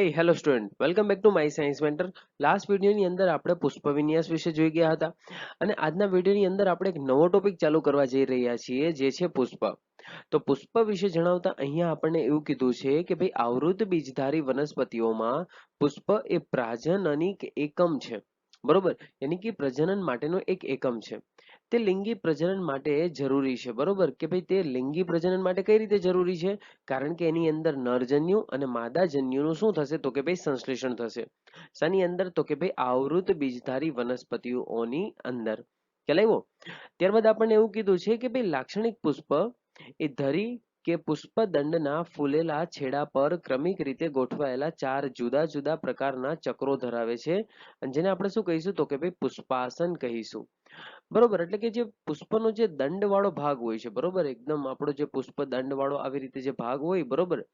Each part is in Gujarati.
Hello student, welcome back to my science mentor. Last વિડીયોની અંદર આપણે પુષ્પ વિન્યાસ વિશે જોઈ ગયા હતા અને આજના વિડીયોની અંદર આપણે એક નવો ટોપિક ચાલુ કરવા જઈ રહ્યા છીએ, જે છે પુષ્પ. તો પુષ્પ વિશે જણાવતા અહીંયા આપણને એવું કીધું છે કે ભાઈ આવૃત બીજધારી વનસ્પતિઓમાં પુષ્પ એ પ્રજનનિક એકમ છે. બરોબર, યાની કે પ્રજનન માટેનો એક એકમ છે. તે લિંગી પ્રજનન માટે જરૂરી છે. બરોબર કે ભાઈ તે લિંગી પ્રજનન માટે કઈ રીતે જરૂરી છે? કારણ કે એની અંદર નરજન્યુ અને માદાજન્યુનું શું થશે તો કે ભાઈ સંશ્લેષણ થશે. શાની અંદર તો કે ભાઈ આવૃત બીજધારી વનસ્પતિઓની અંદર. ખ્યાલ આવ્યો? ત્યારબાદ આપણને એવું કીધું છે કે ભાઈ લાક્ષણિક પુષ્પ એ ધરી કે પુષ્પદંડના ફૂલેલા છેડા પર ક્રમિક રીતે ગોઠવાયેલા 4 જુદા જુદા પ્રકારના ચક્રો ધરાવે છે, અને જેને આપણે શું કહીશું તો કે ભાઈ પુષ્પાસન કહીશું. બરોબર, એટલે કે જે પુષ્પનો જે દંડ વાળો ભાગ હોય છે, બરોબર, એકદમ આપણો જે પુષ્પ દંડ વાળો આવી રીતે જે ભાગ હોય, બરોબર,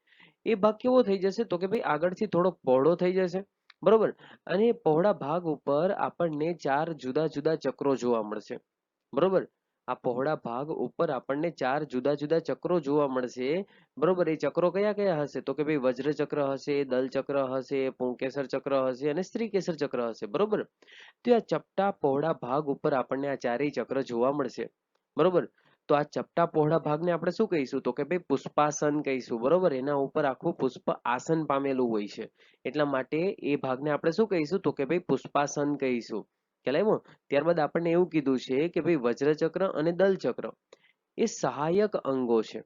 એ ભાગ કેવો થઈ જશે તો કે ભાઈ આગળથી થોડો પહોળો થઈ જશે. બરોબર, અને એ પહોળા ભાગ ઉપર આપણને 4 જુદા જુદા ચક્રો જોવા મળશે. બરોબર, આ પહોળા ભાગ ઉપર આપણને 4 જુદા જુદા ચક્રો જોવા મળશે. બરોબર, એ ચક્રો કયા કયા હશે તો કે ભાઈ વજ્ર ચક્ર હશે, દલ ચક્ર હશે, પુંકેસર ચક્ર હશે અને સ્ત્રીકેસર ચક્ર હશે. બરોબર, તો આ ચપટા પહોળા ભાગ ઉપર આપણને આ ચારેય ચક્ર જોવા મળશે. બરોબર, તો આ ચપટા પહોળા ભાગને આપણે શું કહીશું તો કે ભાઈ પુષ્પાસન કહીશું. બરોબર, એના ઉપર આખું પુષ્પ આસન પામેલું હોય છે, એટલા માટે એ ભાગને આપણે શું કહીશું તો કે ભાઈ પુષ્પાસન કહીશું. ખ્યાલ આવ્યો? ત્યારબાદ આપણને એવું કીધું છે કે ભાઈ વજ્રચક્ર અને દલચક્ર એ સહાયક અંગો છે,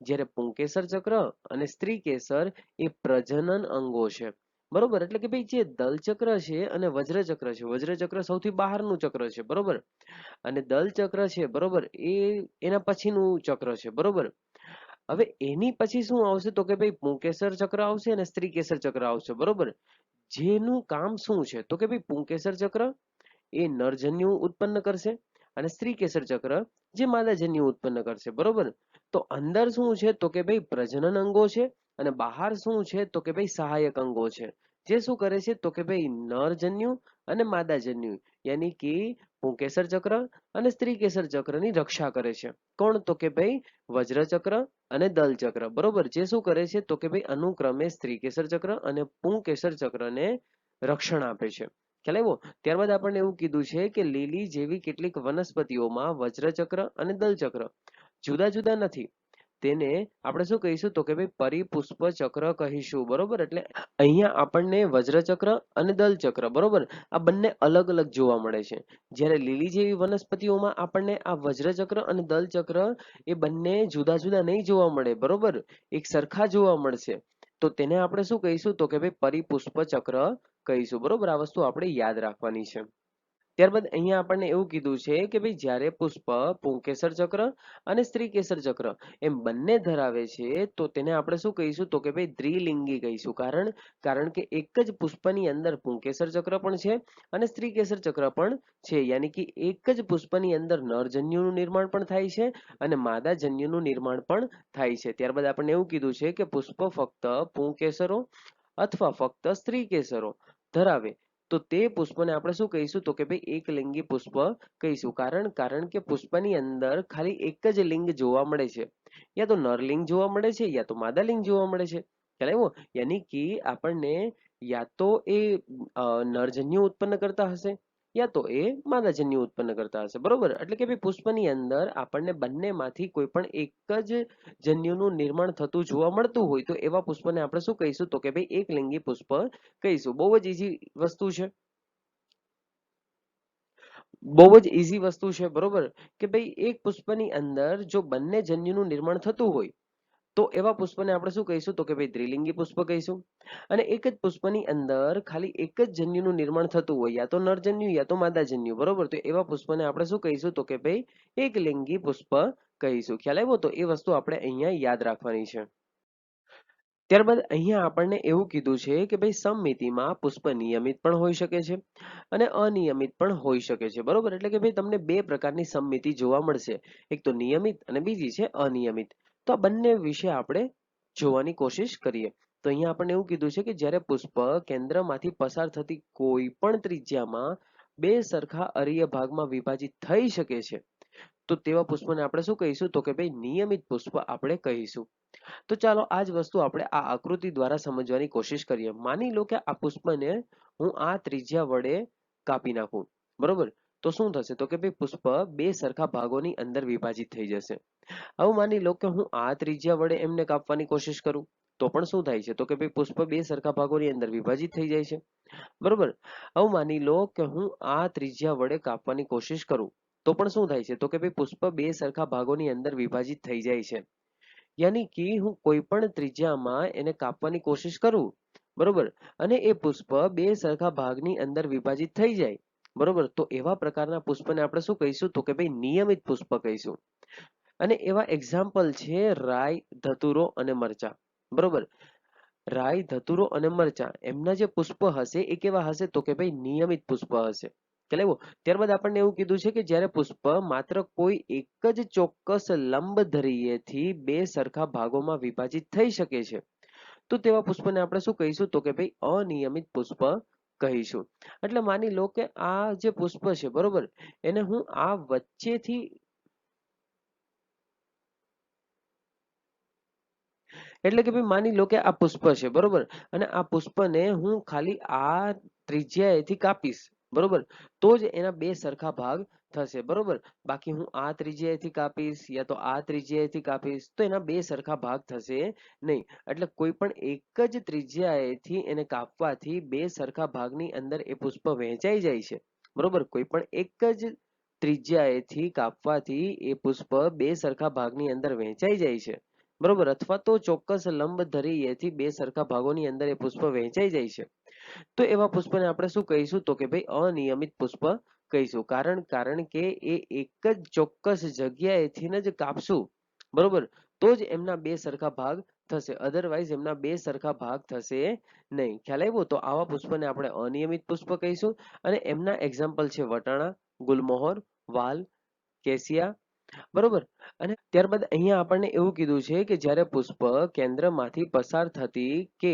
જ્યારે પુંકેસર ચક્ર અને સ્ત્રીકેસર એ પ્રજનન અંગો છે. બરોબર, એટલે કે ભાઈ જે દલચક્ર છે અને વજ્રચક્ર છે, વજ્રચક્ર સૌથી બહારનું ચક્ર છે. બરોબર, અને દલચક્ર છે, બરોબર, એ એના પછીનું ચક્ર છે. બરોબર, હવે એની પછી શું આવશે તો કે ભાઈ પુંકેસર ચક્ર આવશે અને સ્ત્રીકેસર ચક્ર આવશે. બરોબર, જેનું કામ શું છે તો કે ભાઈ પુંકેસર ચક્ર એ નરજન્યુ ઉત્પન્ન કરશે અને સ્ત્રીકેસર ચક્ર જે માદાજન્યુ ઉત્પન્ન કરશે. બરોબર, તો અંદર શું છે તો કે ભાઈ પ્રજનન અંગો છે અને બહાર શું છે તો કે ભાઈ સહાયક અંગો છે, જે શું કરે છે તો કે ભાઈ નરજન્યુ અને માદાજન્યુ યાની કે પુંકેસર ચક્ર અને સ્ત્રીકેસર ચક્રની રક્ષા કરે છે. કોણ તો કે ભાઈ વજ્રચક્ર અને દલચક્ર. બરોબર, જે શું કરે છે તો કે ભાઈ અનુક્રમે સ્ત્રીકેસર ચક્ર અને પુંકેસર ચક્રને રક્ષણ આપે છે. ખ્યાલ આવ્યો? ત્યારબાદ આપણને એવું કીધું છે કે લીલી જેવી કેટલીક વનસ્પતિઓમાં વજ્રચક્ર અને દલચક્ર જુદા જુદા નથી. તેને આપણે શું કહીશું તો કે ભાઈ પરિપુષ્પ ચક્ર કહીશું. બરોબર, એટલે અહીંયા આપણને વજ્રચક્ર અને દલચક્ર, બરોબર, આ બંને અલગ અલગ જોવા મળે છે. જ્યારે લીલી જેવી વનસ્પતિઓમાં આપણને આ વજ્રચક્ર અને દલચક્ર એ બંને જુદા જુદા નહીં જોવા મળે. બરોબર, એક સરખા જોવા મળશે. તો તેને આપણે શું કહીશું તો કે ભાઈ પરિપુષ્પ ચક્ર કહીશું. બરોબર, આ વસ્તુ આપણે યાદ રાખવાની છે. ત્યારબાદ અહીંયા આપણને એવું કીધું છે કે ભાઈ જ્યારે પુષ્પ પુંકેસર ચક્ર અને સ્ત્રીકેસર ચક્ર એમ બંને ધરાવે છે, તો તેને આપણે શું કહીશું તો કે ભાઈ દ્વિલિંગી કહીશું. કારણ કે એક જ પુષ્પની અંદર પુંકેસર ચક્ર પણ છે અને સ્ત્રીકેસર ચક્ર પણ છે, યાની કે એક જ પુષ્પની અંદર નરજન્યુનું નિર્માણ પણ થાય છે અને માદાજન્યુનું નિર્માણ પણ થાય છે. ત્યારબાદ આપણને એવું કીધું છે કે પુષ્પ ફક્ત પુંકેસરો અથવા ફક્ત સ્ત્રીકેસરો ધરાવે તો તે પુષ્પને આપણે શું કહીશું તો કે ભાઈ એકલિંગી પુષ્પ કહીશું. કારણ કે પુષ્પની અંદર ખાલી એક જ લિંગ જોવા મળે છે, યા તો નરલિંગ જોવા મળે છે યા તો માદાલિંગ જોવા મળે છે. ખ્યાલ આવ્યો? યાની કે આપણને યા તો એ નરજન્યુ ઉત્પન્ન કરતા હશે યા તો એ માદાજન્યુ ઉત્પન્ન કરતા હશે. બરોબર, એટલે કે ભાઈ પુષ્પની અંદર આપણને બંનેમાંથી કોઈ પણ એક જ જન્યુનું નિર્માણ થતું જોવા મળતું હોય તો એવા પુષ્પને આપણે શું કહીશું તો કે ભાઈ એકલિંગી પુષ્પ કહીશું. બહુ જ ઈઝી વસ્તુ છે, બહુ જ ઈઝી વસ્તુ છે. બરોબર, કે ભાઈ એક પુષ્પની અંદર જો બંને જન્યુનું નિર્માણ થતું હોય તો એવા પુષ્પને આપણે શું કહીશું તો કે ભાઈ દ્વિલિંગી પુષ્પ કહીશું. અને એક જ પુષ્પની અંદર ખાલી એક જ જન્યુનું નિર્માણ થતું હોય, યા તો નરજન્યુ યા તો માદાજન્યુ. બરોબર, તો એવા પુષ્પને આપણે શું કહીશું તો કે ભાઈ એકલિંગી પુષ્પ કહીશું. ખ્યાલ આવ્યો? તો એ વસ્તુ આપણે અહીંયા યાદ રાખવાની છે. ત્યારબાદ અહીંયા આપણને એવું કીધું છે કે ભાઈ સમમિતિમાં પુષ્પ નિયમિત પણ હોઈ શકે છે અને અનિયમિત પણ હોઈ શકે છે. બરોબર, એટલે કે ભાઈ તમને બે પ્રકારની સમમિતિ જોવા મળશે, એક તો નિયમિત અને બીજી છે અનિયમિત. તો આ બંને વિશે આપણે જોવાની કોશિશ કરીએ. તો અહીંયા આપણને એવું કીધું છે કે જ્યારે પુષ્પ કેન્દ્રમાંથી પસાર થતી કોઈ પણ ત્રિજ્યામાં બે સરખા અરીય ભાગમાં વિભાજિત થઈ શકે છે, તો તેવા પુષ્પને આપણે શું કહીશું? તો કે ભાઈ નિયમિત પુષ્પ આપણે કહીશું. તો ચાલો આ જ વસ્તુ આપણે આ આકૃતિ દ્વારા સમજવાની કોશિશ કરીએ. માની લો કે આ પુષ્પને હું આ ત્રિજ્યા વડે કાપી નાખું, બરોબર? તો શું થશે? તો કે ભાઈ પુષ્પ બે સરખા ભાગોની અંદર વિભાજિત થઈ જશે. હવે માની લો કે હું આ ત્રિજ્યા વડે એમને કાપવાની કોશિશ કરું, તો પણ શું થાય છે? તો કે ભાઈ પુષ્પ બે સરખા ભાગોની અંદર વિભાજિત થઈ જાય છે, બરોબર? હવે માની લો કે હું આ ત્રિજ્યા વડે કાપવાની કોશિશ કરું, તો પણ શું થાય છે? તો કે ભાઈ પુષ્પ બે સરખા ભાગોની અંદર વિભાજિત થઈ જાય છે. યાની કે હું કોઈ પણ ત્રિજ્યામાં એને કાપવાની કોશિશ કરું, બરોબર, અને એ પુષ્પ બે સરખા ભાગની અંદર વિભાજિત થઈ જાય, બરોબર, તો એવા પ્રકારના પુષ્પને આપણે શું કહીશું? તો કે ભાઈ નિયમિત પુષ્પ કહીશું. અને એવા એક્ઝામ્પલ છે રાઈ, ધતુરો અને મરચા, બરોબર. રાઈ, ધતુરો અને મરચા એમના જે પુષ્પ હશે એ કેવા હશે? તો કે ભાઈ નિયમિત પુષ્પ હશે. ખ્યાલ આવ્યો? ત્યારબાદ આપણને એવું કીધું છે કે જ્યારે પુષ્પ માત્ર કોઈ એક જ ચોક્કસ લંબ ધરીએથી બે સરખા ભાગોમાં વિભાજિત થઈ શકે છે, તો તેવા પુષ્પને આપણે શું કહીશું? તો કે ભાઈ અનિયમિત પુષ્પ કહીશું. એટલે માની લો કે આ જે પુષ્પ છે, બરોબર, એને હું આ વચ્ચેથી એટલે કે ભાઈ માની લો કે આ પુષ્પ છે, બરોબર, અને આ પુષ્પને હું ખાલી આ ત્રિજ્યાએથી કાપીશ, બરોબર, તો જ એના બે સરખા ભાગ થશે, બરોબર. બાકી હું આ ત્રિજ્યાએથી કાપીશ યા તો આ ત્રિજ્યાએથી કાપીશ તો એના બે સરખા ભાગ થશે નહીં. એટલે કોઈ પણ એક જ ત્રિજ્યાએથી એને કાપવાથી બે સરખા ભાગની અંદર એ પુષ્પ વહેંચાઈ જાય છે, બરોબર. કોઈ પણ એક જ ત્રિજ્યાએથી કાપવાથી એ પુષ્પ બે સરખા ભાગની અંદર વહેંચાઈ જાય છે, બરોબર, અથવા તો ચોક્કસ લંબ ધરીએથી બે સરખા ભાગોની અંદર એ પુષ્પ વહેંચાઈ જાય છે, તો એવા પુષ્પને આપણે શું કહીશું? તો કે ભાઈ અનિયમિત પુષ્પ કહીશું. કારણ કે એ એક જ ચોક્કસ જગ્યાએથી જ કાપશું, બરોબર, તો જ એમના બે સરખા ભાગ થશે, અધરવાઇઝ એમના બે સરખા ભાગ થશે નહીં. ખ્યાલ આવ્યો? તો આવા પુષ્પને આપણે અનિયમિત પુષ્પ કહીશું. અને એમના એક્ઝામ્પલ છે વટાણા, ગુલમોહર, વાલ, કેસિયા, બરોબર. અને ત્યારબાદ અહીંયા આપણને એવું કીધું છે કે જ્યારે પુષ્પ કેન્દ્રમાંથી પસાર થતી કે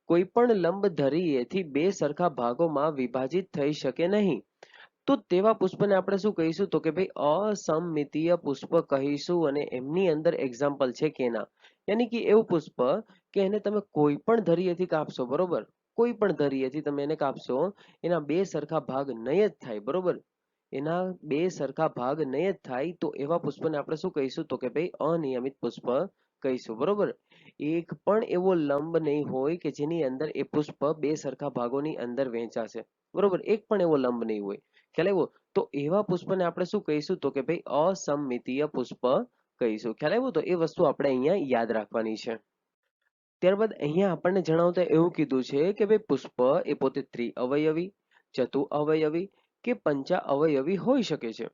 કોઈ પણ લંબ ધરીએથી બે સરખા ભાગોમાં વિભાજિત થઈ શકે નહીં, તો તેવા પુષ્પને આપણે શું કહીશું? તો કે ભાઈ અસમમિતીય પુષ્પ કહીશું. અને એમની અંદર એક્ઝામ્પલ છે કેના, યાની કે એવું પુષ્પ કે એને તમે કોઈ પણ ધરીએથી કાપશો, બરોબર, કોઈ પણ ધરીએથી તમે એને કાપશો, એના બે સરખા ભાગ નહીં જ થાય, બરોબર, એના બે સરખા ભાગ નહીં જ થાય, તો એવા પુષ્પને આપણે શું કહીશું? તો કે ભાઈ અનિયમિત પુષ્પ કહીશું, બરોબર. એક પણ એવો લંબ નહીં હોય કે જેની અંદર એ પુષ્પ બે સરખા ભાગોની અંદર વહેંચાશે, બરોબર, એક પણ એવો લંબ નહીં હોય. ખ્યાલ આવ્યો? તો એવા પુષ્પને આપણે શું કહીશું? તો કે ભાઈ અસમમિતીય પુષ્પ કહીશું. ખ્યાલ આવ્યો? તો એ વસ્તુ આપણે અહીંયા યાદ રાખવાની છે. ત્યારબાદ અહીંયા આપણને જણાવતા એવું કીધું છે કે ભાઈ પુષ્પ એ પોતે ત્રિઅવયવી, ચતુ અવયવી કે પંચા અવયવી હોઈ શકે છે.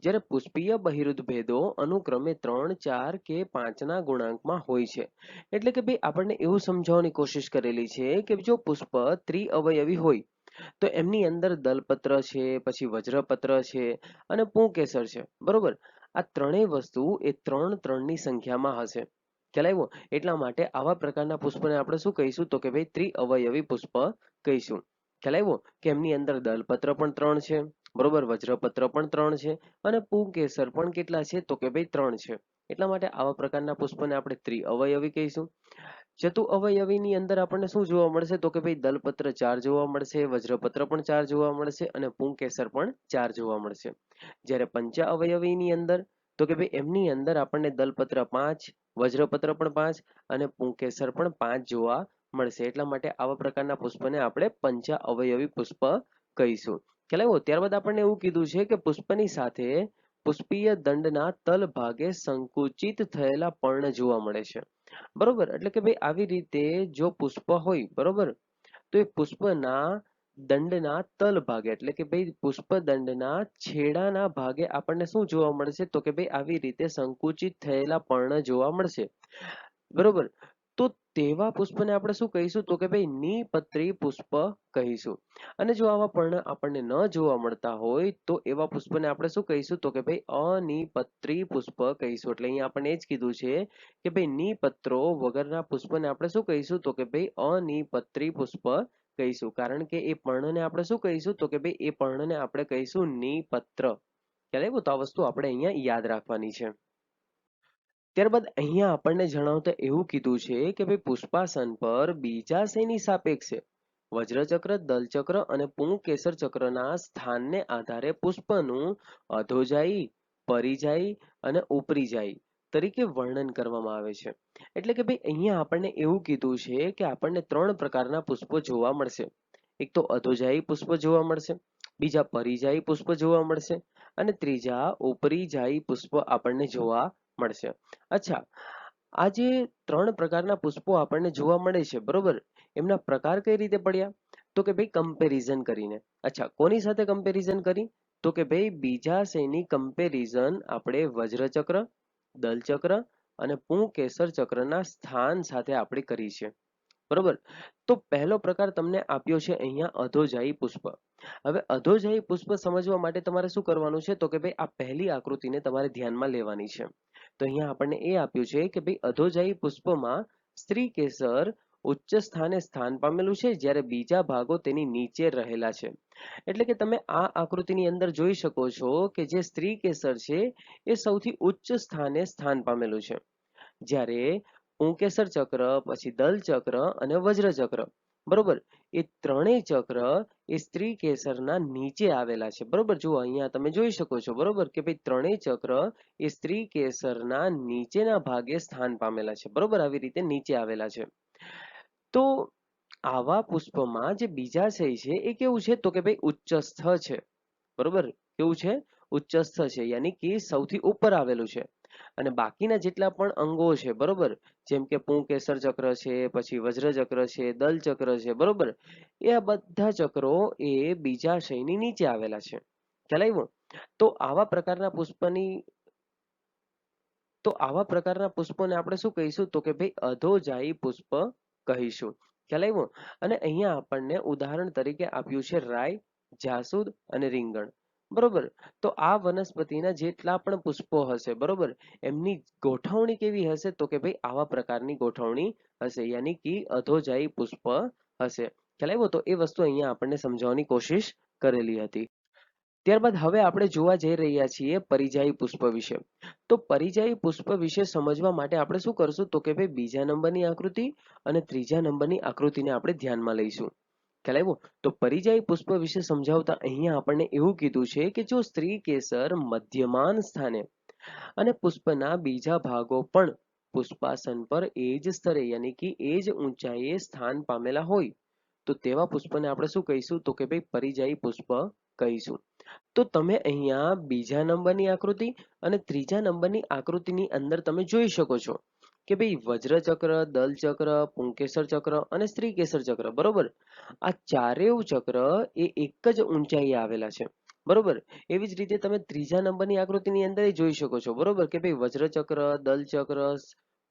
જ્યારે પુષ્પીય બહિરુદ્ધ ભેદો અનુક્રમે 3, 4 કે 5ના ગુણાંકમાં હોય છે. એટલે કે ભાઈ આપણને એવું સમજાવવાની કોશિશ કરેલી છે કે જો પુષ્પ ત્રિઅવયવી હોય તો એમની અંદર દલપત્ર છે, પછી વજ્રપત્ર છે અને પુંકેસર છે, બરોબર. આ ત્રણેય વસ્તુ એ 3, 3ની સંખ્યામાં હશે. ખ્યાલ આવ્યો? એટલા માટે આવા પ્રકારના પુષ્પને આપણે શું કહીશું? તો કે ભાઈ ત્રિઅવયવી પુષ્પ કહીશું. ખ્યાલ આવ્યો? કે એમની અંદર દલપત્ર પણ 3 છે, બરોબર, વજ્રપત્ર પણ 3 છે અને પુંકેસર પણ કેટલા છે? તો કે ભાઈ 3 છે. એટલા માટે આવા પ્રકારના પુષ્પને આપણે ત્રિઅવયવી કહીશું. ચતુ અવયવીની અંદર આપણને શું જોવા મળશે? તો કે ભાઈ દલપત્ર 4 જોવા મળશે, વજ્રપત્ર પણ 4 જોવા મળશે અને પુંકેસર પણ 4 જોવા મળશે. જ્યારે પંચા અવયવીની અંદર તો કે ભાઈ એમની અંદર આપણને દલપત્ર 5, વજ્રપત્ર પણ 5 અને પુંકેસર પણ 5 જોવા મળશે. એટલા માટે આવા પ્રકારના પુષ્પને આપણે પંચા અવયવી પુષ્પ કહીશું. ખ્યાલ આવ્યો? ત્યારબાદ આપણને એવું કીધું છે કે પુષ્પની સાથે પુષ્પીય દંડના તલ ભાગે સંકુચિત થયેલા પર્ણ જોવા મળે છે, બરોબર. એટલે કે ભાઈ આવી રીતે જો પુષ્પ હોય, બરોબર, તો એ પુષ્પના દંડના તલ ભાગે એટલે કે ભાઈ પુષ્પ દંડના છેડાના ભાગે આપણને શું જોવા મળશે? તો કે ભાઈ આવી રીતે સંકુચિત થયેલા પર્ણ જોવા મળશે, બરોબર. તો તેવા પુષ્પને આપણે શું કહીશું? તો કે ભાઈ નિપત્રી પુષ્પ કહીશું. અને જો આવા પર્ણ આપણને ન જોવા મળતા હોય તો એવા પુષ્પને આપણે શું કહીશું? તો કે ભાઈ અનિપત્રી પુષ્પ કહીશું. એટલે અહીંયા આપણને એ જ કીધું છે કે ભાઈ નિપત્રો વગરના પુષ્પને આપણે શું કહીશું? તો કે ભાઈ અનિપત્રી પુષ્પ કહીશું. કારણ કે એ પર્ણને આપણે શું કહીશું? તો કે ભાઈ એ પર્ણને આપણે કહીશું નિપત્ર. ખ્યાલ આવ્યો? તો આ વસ્તુ આપણે અહીંયા યાદ રાખવાની છે. ત્યારબાદ અહીંયા આપણને જણાવતા એવું કીધું છે કે ભાઈ પુષ્પાસન પર બીજાશયની સાપેક્ષે વજ્રચક્ર, દલચક્ર અને પુંકેસર ચક્રના સ્થાનને આધારે પુષ્પનું અધોજાયી, પરિજાયી અને ઉપરીજાયી તરીકે વર્ણન કરવામાં આવે છે. એટલે કે ભાઈ અહીંયા આપણને એવું કીધું છે કે આપણને 3 પ્રકારના પુષ્પો જોવા મળશે. એક તો અધોજાયી પુષ્પ જોવા મળશે, બીજા પરિજાયી પુષ્પ જોવા મળશે અને ત્રીજા ઉપરીજાયી પુષ્પ આપણને જોવા મળશે. અચ્છા, આ જે 3 પ્રકારના પુષ્પો આપણને જોવા મળે છે, બરોબર, એમના પ્રકાર કઈ રીતે પડ્યા? તો કે ભાઈ કમ્પેરિઝન કરીને. અચ્છા, કોની સાથે કમ્પેરિઝન કરી? તો કે ભાઈ બીજાશયની કમ્પેરિઝન આપણે વજ્રચક્ર, દલચક્ર અને પુંકેસર ચક્રના સ્થાન સાથે આપણે કરી છે. બરોબર. તો પહેલો પ્રકાર તમને આપ્યો છે અહીંયા અધોજાયી પુષ્પ. હવે અધોજાયી પુષ્પ સમજવા માટે તમારે શું કરવાનું છે? તો કે ભાઈ આ પહેલી આકૃતિને તમારે ધ્યાનમાં લેવાની છે. તો અહીંયા આપણને એ આપ્યું છે કે ભાઈ અધોજાયી પુષ્પમાં સ્ત્રી કેસર ઉચ્ચ સ્થાને સ્થાન પામેલું છે, જ્યારે બીજા ભાગો તેની નીચે રહેલા છે. એટલે કે તમે આ આકૃતિની અંદર જોઈ શકો છો કે જે સ્ત્રી કેસર છે એ સૌથી ઉચ્ચ સ્થાને સ્થાન પામેલું છે, જ્યારે પુંકેસર ચક્ર, પછી દલ ચક્ર અને વજ્ર ચક્ર, બરોબર, એ ત્રણેય ચક્ર એ સ્ત્રી કેસરના નીચે આવેલા છે. બરોબર, જુઓ અહીંયા તમે જોઈ શકો છો, બરોબર, કે ભાઈ ત્રણેય ચક્ર એ સ્ત્રી કેસરના નીચેના ભાગે સ્થાન પામેલા છે. બરોબર, આવી રીતે નીચે આવેલા છે. તો આવા પુષ્પમાં જે બીજાશય છે એ કેવું છે? તો કે ભાઈ ઉચ્ચસ્થ છે. બરોબર, કેવું છે? ઉચ્ચસ્થ છે, યાની કે સૌથી ઉપર આવેલું છે. અને બાકીના જેટલા પણ અંગો છે, બરોબર, જેમ કે પુંકેસર ચક્ર છે, પછી વજ્ર ચક્ર છે, દલ ચક્ર છે, બરોબર, એ આ બધા ચક્રો એ બીજાશયની નીચે આવેલા છે. ખ્યાલ આવ્યો? તો આવા પ્રકારના પુષ્પોને આપણે શું કહીશું? તો કે ભાઈ અધોજાયી પુષ્પ કહીશું. ખ્યાલ આવ્યો? અને અહીંયા આપણને ઉદાહરણ તરીકે આપ્યું છે રાય, જાસૂદ અને રીંગણ. બરોબર, તો આ વનસ્પતિના જેટલા પણ પુષ્પો હશે, બરોબર, એમની ગોઠવણી કેવી હશે? તો કે ભાઈ આવા પ્રકારની ગોઠવણી હશે, યાની કે અધોજાયી પુષ્પ હશે. ખ્યાલ આવ્યો? તો એ વસ્તુ અહીંયા આપણને સમજાવવાની કોશિશ કરેલી હતી. ત્યારબાદ હવે આપણે જોવા જઈ રહ્યા છીએ પરિજાયી પુષ્પ વિશે. તો પરિજાયી પુષ્પ વિશે સમજવા માટે આપણે શું કરશું? તો કે ભાઈ બીજા નંબરની આકૃતિ અને ત્રીજા નંબરની આકૃતિને આપણે ધ્યાનમાં લઈશું. ખ્યાલ આવ્યો? તો પરિજાયી પુષ્પ વિશે સમજાવતા અહીંયા આપણને એવું કીધું છે કે જો સ્ત્રી કેસર મધ્યમાન સ્થાને અને પુષ્પના બીજા ભાગો પણ પુષ્પાસન પર એ જ સ્તરે, યાની કે એ જ ઊંચાઈએ સ્થાન પામેલા હોય, તો તેવા પુષ્પને આપણે શું કહીશું? તો કે ભાઈ પરિજાયી પુષ્પ કહીશું. તો તમે અહીંયા બીજા નંબરની આકૃતિ અને ત્રીજા નંબરની આકૃતિની અંદર તમે જોઈ શકો છો કે ભાઈ વજ્રચક્ર, દલચક્ર, પુંકેસર ચક્ર અને સ્ત્રીકેસર ચક્ર, બરોબર, આ ચારેય ચક્ર એ એક જ ઊંચાઈએ આવેલા છે. બરોબર, એવી જ રીતે તમે ત્રીજા નંબરની આકૃતિની અંદર જોઈ શકો છો, બરોબર, કે ભાઈ વજ્રચક્ર, દલચક્ર,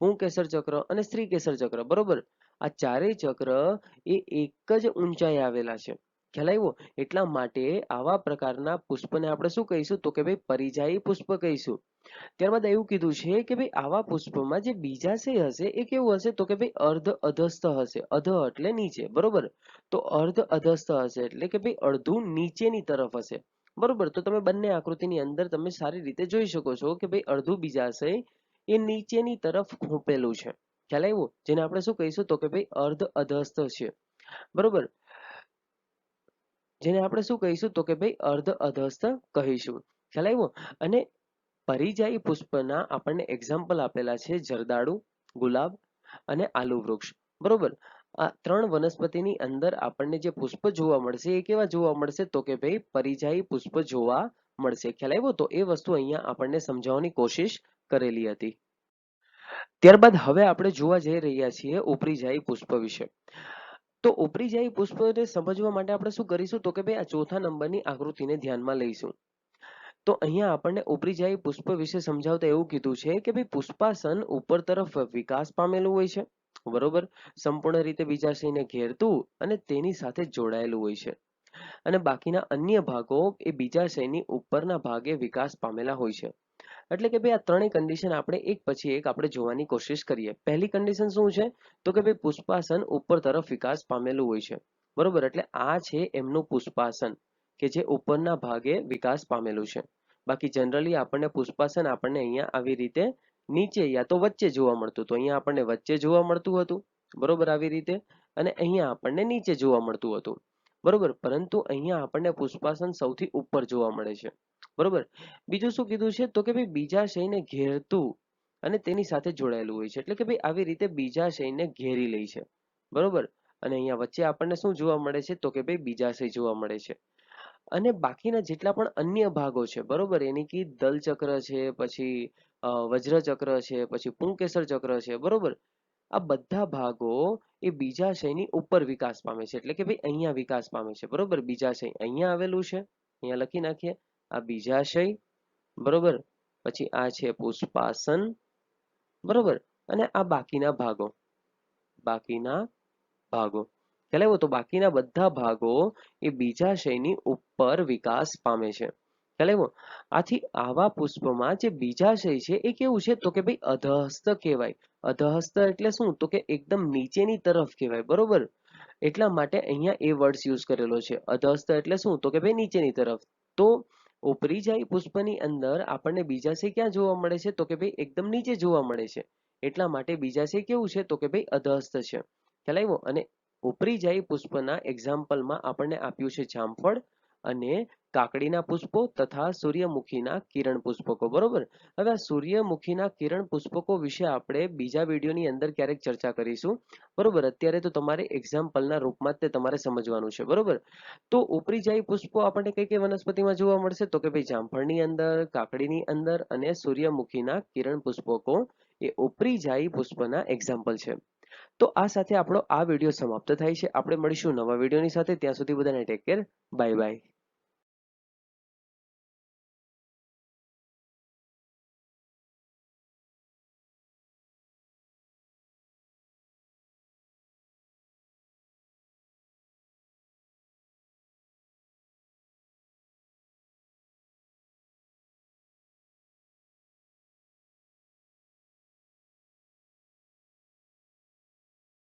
પુંકેસર ચક્ર અને સ્ત્રીકેસર ચક્ર, બરોબર, આ ચારેય ચક્ર એ એક જ ઊંચાઈએ આવેલા છે. ખ્યાલ આવ્યો? એટલા માટે આવા પ્રકારના પુષ્પને આપણે શું કહીશું? તો કે ભાઈ પરિજાયી પુષ્પ કહીશું. ત્યારબાદ એવું કીધું છે કે ભાઈ આવા પુષ્પમાં જે બીજાશય હશે એ કેવું હશે? તો કે ભાઈ અર્ધ અધસ્થ હશે. અધ એટલે નીચે, બરોબર, તો અર્ધ અધસ્થ હશે એટલે કે ભાઈ અડધું નીચેની તરફ હશે. બરોબર, તો તમે બંને આકૃતિની અંદર તમે સારી રીતે જોઈ શકો છો કે ભાઈ અડધું બીજાશય એ નીચેની તરફ ખૂંપેલું છે. ખ્યાલ આવ્યો? જેને આપણે શું કહીશું? તો કે ભાઈ અર્ધ અધસ્થ છે. બરોબર, જેને આપણે શું કહીશું? તો કે ભાઈ અર્ધ અધસ્થ કહીશું. ખ્યાલ આવ્યો? અને પરિજાયી પુષ્પના આપણને એક્ઝામ્પલ આપેલા છે જરદાળુ, ગુલાબ અને આલુ વૃક્ષ. બરોબર, આ 3 વનસ્પતિની અંદર આપણને જે પુષ્પ જોવા મળશે એ કેવા જોવા મળશે? તો કે ભાઈ પરિજાયી પુષ્પ જોવા મળશે. ખ્યાલ આવ્યો? તો એ વસ્તુ અહીંયા આપણને સમજાવવાની કોશિશ કરેલી હતી. ત્યારબાદ હવે આપણે જોવા જઈ રહ્યા છીએ ઉપરીજાયી પુષ્પ વિશે. તો ઉપરીજાયી પુષ્પને સમજવા માટે આપણે શું કરીશું? તો કે ભાઈ આ ચોથા નંબરની આકૃતિને ધ્યાનમાં લઈશું. તો અહીંયા આપણને ઉપરીજાયી પુષ્પ વિશે સમજાવતા એવું કીધું છે કે ભાઈ પુષ્પાસન ઉપર તરફ વિકાસ પામેલું હોય છે, બરોબર, સંપૂર્ણ રીતે બીજાશયને ઘેરતું અને તેની સાથે જોડાયેલું હોય છે. અને બાકીના અન્ય ભાગો એ બીજાશયની ઉપરના ભાગે વિકાસ પામેલા હોય છે. એટલે કે ભાઈ આ ત્રણેય કન્ડિશન આપણે એક પછી એક આપણે જોવાની કોશિશ કરીએ. પહેલી કન્ડિશન શું છે? તો કે ભાઈ પુષ્પાસન ઉપર તરફ વિકાસ પામેલું હોય છે. બરોબર, એટલે આ છે એમનું પુષ્પાસન કે જે ઉપરના ભાગે વિકાસ પામેલું છે. બાકી જનરલી આપણને પુષ્પાસન આપણને અહીંયા આવી રીતે નીચે યા તો વચ્ચે જોવા મળતું. તો અહીંયા આપણને વચ્ચે જોવા મળતું હતું, બરોબર, આવી રીતે. અને અહીંયા આપણને નીચે જોવા મળતું હતું, બરોબર. પરંતુ અહીંયા આપણને પુષ્પાસન સૌથી ઉપર જોવા મળે છે, બરોબર. બીજું શું કીધું છે તો કે ભાઈ બીજા શયને ઘેરતું અને તેની સાથે જોડાયેલું હોય છે, એટલે કે ભાઈ આવી રીતે બીજા શયને ઘેરી લે છે, બરોબર. અને અહીંયા વચ્ચે આપણને શું જોવા મળે છે તો કે ભાઈ બીજાશય જોવા મળે છે. અને બાકીના જેટલા પણ અન્ય ભાગો છે, બરોબર, એની કે દલચક્ર છે, પછી વજ્રચક્ર છે, પછી પુંકેસર ચક્ર છે, બરોબર. આ બધા ભાગો એ બીજાશયની ઉપર વિકાસ પામે છે, એટલે કે ભાઈ અહીંયા વિકાસ પામે છે, બરોબર. બીજાશય અહીંયા આવેલું છે, અહીંયા લખી નાખીએ, આ બીજાશય, બરોબર. પછી આ છે પુષ્પાસન, બરોબર. અને આ બાકીના ભાગો ખ્યાલ આવ્યો? તો બાકીના બધા ભાગો એ બીજાશયની ઉપર વિકાસ પામે છે, ખ્યાલ આવ્યો? આથી આવા પુષ્પમાં જે બીજાશય છે એ કેવું છે તો કે ભાઈ અધહસ્ત કહેવાય. અધહસ્ત એટલે શું તો કે એકદમ નીચેની તરફ કહેવાય, બરોબર. એટલા માટે અહીંયા એ વર્ડ્સ યુઝ કરેલો છે. અધહસ્ત એટલે શું તો કે ભાઈ નીચેની તરફ. તો ઉપરીજાઈ પુષ્પની અંદર આપણને બીજાશય ક્યાં જોવા મળે છે તો કે ભાઈ એકદમ નીચે જોવા મળે છે. એટલા માટે બીજાશય કેવું છે તો કે ભાઈ અધહસ્ત છે, ખ્યાલ આવ્યો? અને ઉપરીજાઈ પુષ્પના એક્ઝામ્પલમાં આપણને આપ્યું છે જામફળ અને કાકડીના પુષ્પો તથા સૂર્યમુખીના કિરણ પુષ્પકો, બરોબર. હવે આ સૂર્યમુખીના કિરણ પુષ્પકો વિશે આપણે બીજા વિડીયોની અંદર ક્યારેક ચર્ચા કરીશું, બરોબર. અત્યારે તો તમારે એક્ઝામ્પલના રૂપમાં જ તે તમારે સમજવાનું છે, બરોબર. તો ઉપરીજાઈ પુષ્પો આપણને કઈ કઈ વનસ્પતિમાં જોવા મળશે તો કે ભાઈ જામફળની અંદર, કાકડીની અંદર અને સૂર્યમુખીના કિરણ પુષ્પકો એ ઉપરીજાઈ પુષ્પના એક્ઝામ્પલ છે. તો આ સાથે આપણો આ વિડીયો સમાપ્ત થાય છે. આપણે મળીશું નવા વિડીયોની સાથે. ત્યાં સુધી બધાને ટેક કેર. Bye bye.